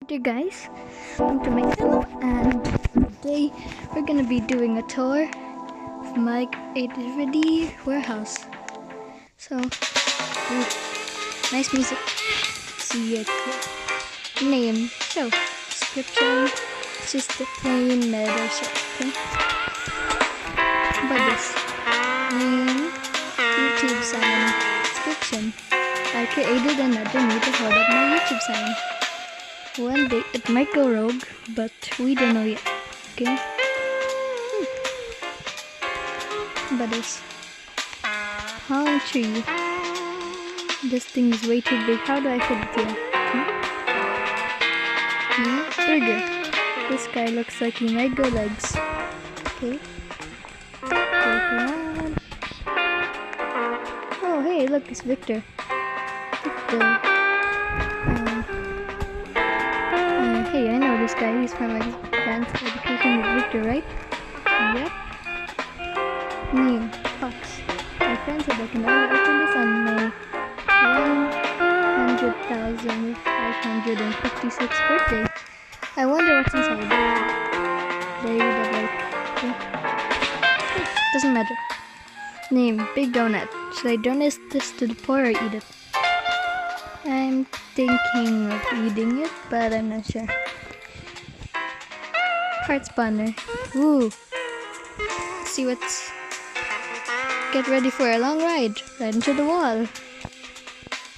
Dear guys, welcome to my channel, and today we're gonna be doing a tour of my creativity warehouse. So, nice music. See it here. Name, show, description. It's just a plain letter show. Okay. But this name, YouTube sign, description. I created another new to hold up my YouTube sign. One day it might go rogue, but we don't know yet. Okay? But this palm tree. This thing is way too big. How do I fit it here? Burger. This guy looks like he might go legs. Okay. Oh hey, look, it's Victor. Victor. Hey, I know this guy. He's from Advanced Education with Victor, right? Yep. Name, Fox. My friend said I can only open this on my 100,556 birthday. I wonder what's inside. Doesn't matter. Name, Big Donut. Should I donate this to the poor or eat it? I'm thinking of eating it, but I'm not sure. Heart spawner. Woo! Let's see what's. Get ready for a long ride. Right into the wall.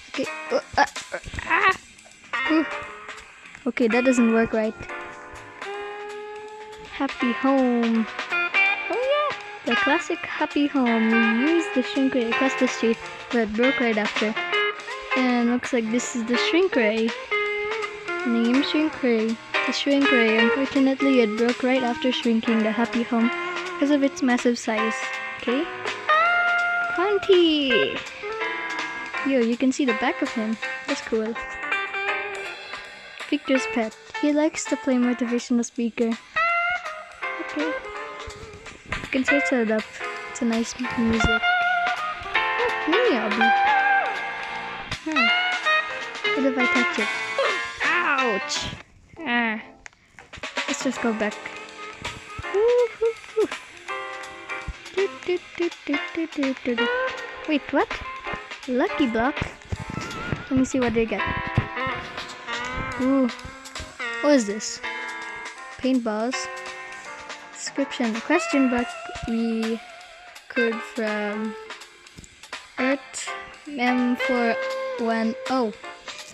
Okay. Okay, that doesn't work right. Happy home. Oh yeah, the classic happy home. We used the shrink ray across the street, but it broke right after. And looks like this is the shrink ray. Name shrink ray. The shrink ray. Unfortunately, it broke right after shrinking the happy home because of its massive size. Okay. Conti. Yo, you can see the back of him. That's cool. Victor's pet. He likes to play motivational speaker. Okay. You can search it up. It's a nice music. Oh, mini Abby. What if I touch it? Ouch! Let's just go back. Wait, what? Lucky block? Let me see what they get. Ooh. What is this? Paintballs. Description. A question book we could from Earth M410.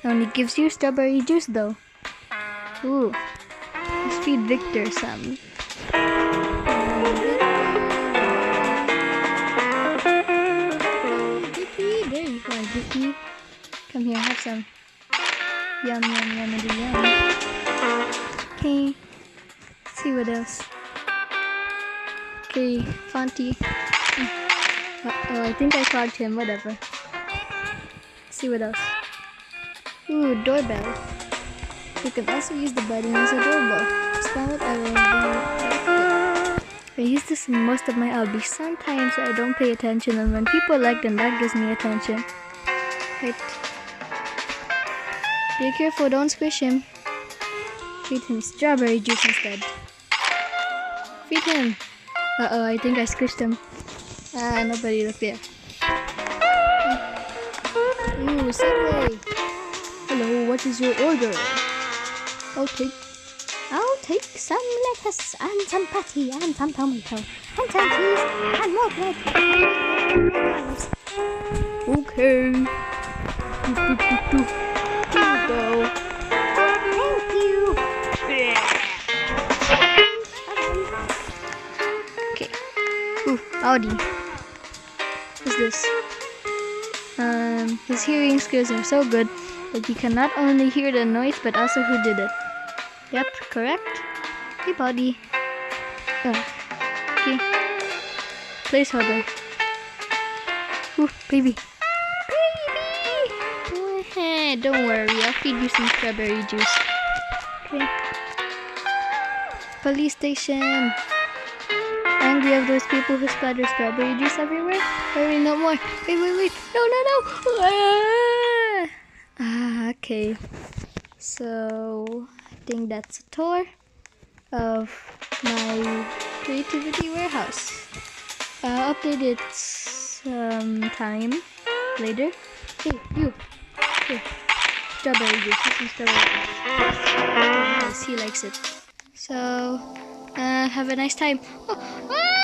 Only gives you strawberry juice though. Ooh. Let's feed Victor some. Vicky, there you are, Vicky. Come here, have some. Yum, yum, yum, yum. Okay. Let's see what else. Okay, Fonty. Oh, I think I clogged him, whatever. Let's see what else. Ooh, doorbell. You can also use the button as a doorbell. Spam it, I will be. I use this in most of my albums. Sometimes I don't pay attention, and when people like them, that gives me attention. Right. Be careful, don't squish him. Feed him strawberry juice instead. Feed him. Uh-oh, I think I squished him. Nobody looked there. Ooh, Subway. Hello, what is your order? I'll take some lettuce and some patty and some tomato and some cheese and more bread. Okay. Here you go. Thank you. Okay. Ooh, Audi. What's this? His hearing skills are so good that you can not only hear the noise but also who did it. Yep, correct. Hey, buddy. Oh, okay. Placeholder. Ooh, baby. Baby! Don't worry, I'll feed you some strawberry juice. Okay. Police station. Angry of those people who splatter strawberry juice everywhere? Hurry, no more. Wait. No. Okay. So I think that's a tour of my creativity warehouse. I'll update it time later. Hey, you. Here. Strawberry juice. This is strawberry juice. Oh, nice. He likes it. So, have a nice time. Oh, ah!